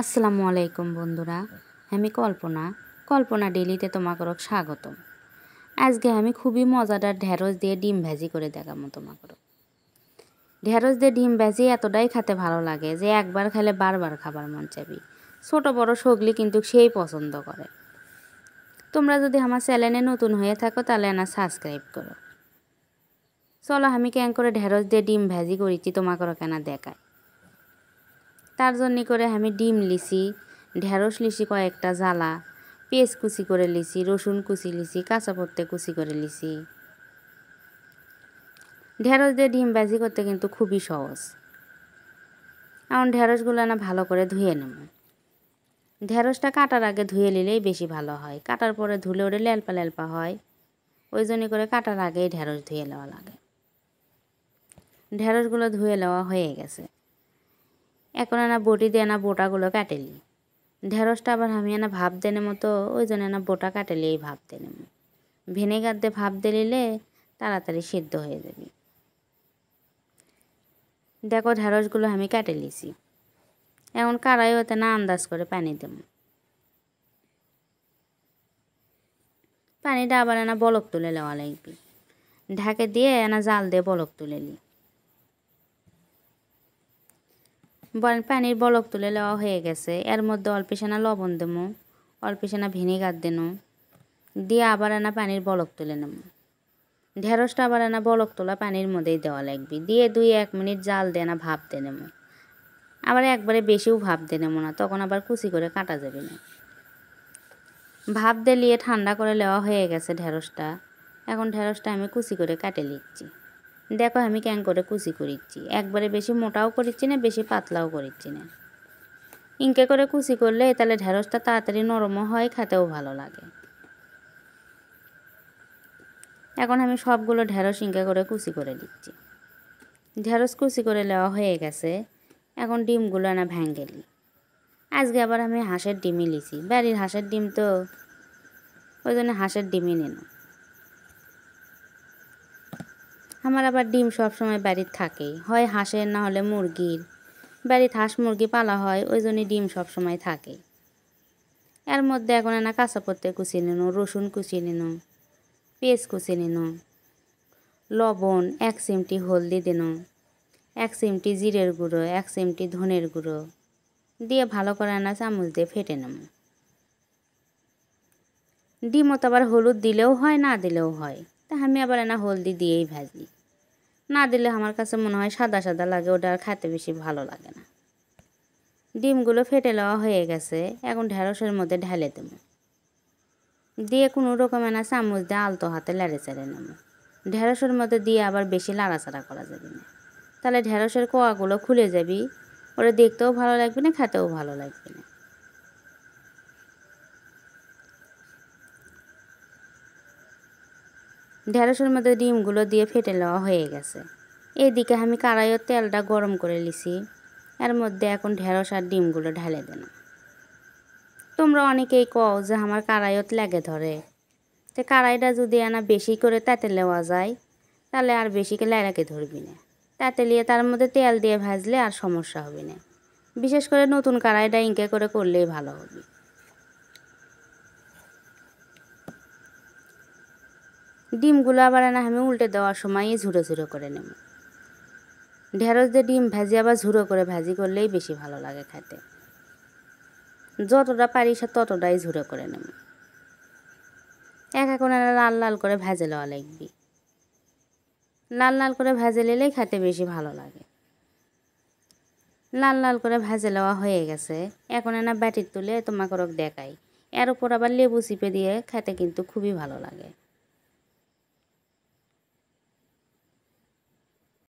আসসালামু আলাইকুম বন্ধুরা, আমি কল্পনা ডেইলিতে তোমাকে স্বাগতম। আজকে আমি খুবই মজাদার ঢেঁড়স দিয়ে ডিম ভাজি করে দেখাবো তোমাকে। ঢেঁড়স দিয়ে ডিম ভাজি এতটাই খেতে ভালো লাগে যে একবার খেলে বারবার খাবার মন চাবি। ছোট বড় সগলি কিন্তু সেই পছন্দ করে। তোমরা যদি আমার চ্যানেলে নতুন হয়ে থাকো তাহলে সাবস্ক্রাইব করো। চলো আমি কেন করে ঢেঁড়স দিয়ে ডিম ভাজি করেছি তোমাকে কেনা দেখায়। তার জন্য করে আমি ডিম লিছি, ঢেঁড়স লিছি কয়েকটা জ্বালা, পেঁয়াজ কুচি করে লিছি, রসুন কুচি লিছি, কাঁচা পত্তে কুচি করে লিছি। ঢেঁড়স দিয়ে ডিম ভাজি করতে কিন্তু খুবই সহজ। এখন ঢেঁড়সগুলো ভালো করে ধুয়ে নেব। ঢেঁড়সটা কাটার আগে ধুয়ে নিলেই বেশি ভালো হয়, কাটার পরে ধুলে ওটা লেলপা লেলপা হয়। ওই জন্য করে কাটার আগেই ঢেঁড়স ধুয়ে নেওয়া লাগে। ঢেঁড়সগুলো ধুয়ে নেওয়া হয়ে গেছে। এখন বটি দিয়ে বোটাগুলো কাটেলি। ঢেঁড়সটা আবার আমি ভাপ দেনে মতো ওই জন্য বোটা কাটেলি এই ভাপ দেনে। ভিনেগার দিয়ে ভাপ দিলে তাড়াতাড়ি সিদ্ধ হয়ে যাবে। দেখো ঢেঁড়সগুলো আমি কাটে লিছি। এখন কড়াই হতে আন্দাজ করে পানি দেব। পানিটা আবার বলক তুলে নেওয়া লাগবে। ঢাকে দিয়ে জাল দিয়ে বলক তুলে নি। পানির বলক তুলে নেওয়া হয়ে গেছে। এর মধ্যে অল্পেশানা লবণ দেবো, অল্পেশানা ভিনেগার দেন, দিয়ে আবার পানির বলক তুলে নেব। ঢেঁড়সটা আবার বলক তোলা পানির মধ্যেই দেওয়া লাগবে। দিয়ে 2-1 মিনিট জাল দিয়ে ভাপ দিয়ে নেব। আবার একবারে বেশিও ভাপ দিয়ে নেব না, তখন আবার কুচি করে কাটা যাবে না। ভাপ দিয়ে ঠান্ডা করে নেওয়া হয়ে গেছে ঢেঁড়সটা। এখন ঢেঁড়সটা আমি কুচি করে কাটে নিচ্ছি। দেখো আমি কেন করে কুচি করিচ্ছি, একবারে বেশি মোটাও করিচ্ছি না, বেশি পাতলাও করিচ্ছি না। ইনকে করে কুচি করলে তাহলে ঢেঁড়সটা তাড়াতাড়ি নরমও হয়, খেতেও ভালো লাগে। এখন আমি সবগুলো ঢেঁড়স ইনকে করে কুচি করে দিচ্ছি। ঢেঁড়স কুচি করে নেওয়া হয়ে গেছে। এখন ডিমগুলো ভেঙে নিই। আজকে আবার আমি হাঁসের ডিমই লিছি, বাড়ির হাঁসের ডিম তো, ওই জন্য হাঁসের ডিমই নিন। আমার আবার ডিম সবসময় বাড়ির থাকেই, হয় হাঁসের না হলে মুরগির। বাড়িতে হাঁস মুরগি পালা হয়, ওই জন্য ডিম সবসময় থাকে। এর মধ্যে এখন কাঁচা পত্তে কুচি নিন, রসুন কুচি নিন, পেঁয়াজ কুচি নিন, লবণ, 1 চিমটি হলদি দিন, 1 চিমটি জিরের গুঁড়ো, 1 চিমটি ধনের গুঁড়ো দিয়ে ভালো করে চামচ দিয়ে ফেটে নেব। ডিমও তো আবার হলুদ দিলেও হয়, না দিলেও হয়, তা আমি আবার হলদি দিয়েই ভাজি। না দিলে আমার কাছে মনে হয় সাদা সাদা লাগে, ওটা আর খেতে বেশি ভালো লাগে না। ডিমগুলো ফেটে নেওয়া হয়ে গেছে। এখন ঢেঁড়সের মধ্যে ঢেলে দেব। দিয়ে কোনো রকম চামচ দিয়ে আলতো হাতে লাড়ে চাড়ে নেব। ঢেঁড়সের মধ্যে দিয়ে আবার বেশি লাড়াচাড়া করা যাবে না, তাহলে ঢেঁড়সের কোয়াগুলো খুলে যাবি। ওটা দেখতেও ভালো লাগবে না, খেতেও ভালো লাগবে না। ঢেঁড়সের মধ্যে ডিমগুলো দিয়ে ফেটে নেওয়া হয়ে গেছে। এইদিকে আমি কড়াইয়ের তেলটা গরম করে লিছি। এর মধ্যে এখন ঢেঁড়স আর ডিমগুলো ঢেলে দেন। তোমরা অনেকেই কও যে আমার কড়াইয়ত লেগে ধরে, তো কড়াইটা যদি বেশি করে তাতে নেওয়া যায় তাহলে আর বেশি করে লেগে ধরবি না। তাতে নিয়ে তার মধ্যে তেল দিয়ে ভাজলে আর সমস্যা হবে না। বিশেষ করে নতুন কড়াইটা ইনকে করে করলেই ভালো হবে। ডিমগুলো আবার আমি উল্টে দেওয়ার সময়ই ঝুড়ো ঝুড়ো করে নেব। ঢেঁড়স দিয়ে ডিম ভাজি আবার ঝুড়ো করে ভাজি করলেই বেশি ভালো লাগে খেতে। যতটা পারি ততটাই ঝুড়ো করে নেব। এক করে লাল লাল করে ভেজে লওয়া লাগবে। লাল লাল করে ভেজে নিলেই খেতে বেশি ভালো লাগে। লাল লাল করে ভেজে লওয়া হয়ে গেছে। এখন বাটির তুলে তোমাকে দেখাই। এর উপর আবার লেবু চিপে দিয়ে খেতে কিন্তু খুবই ভালো লাগে।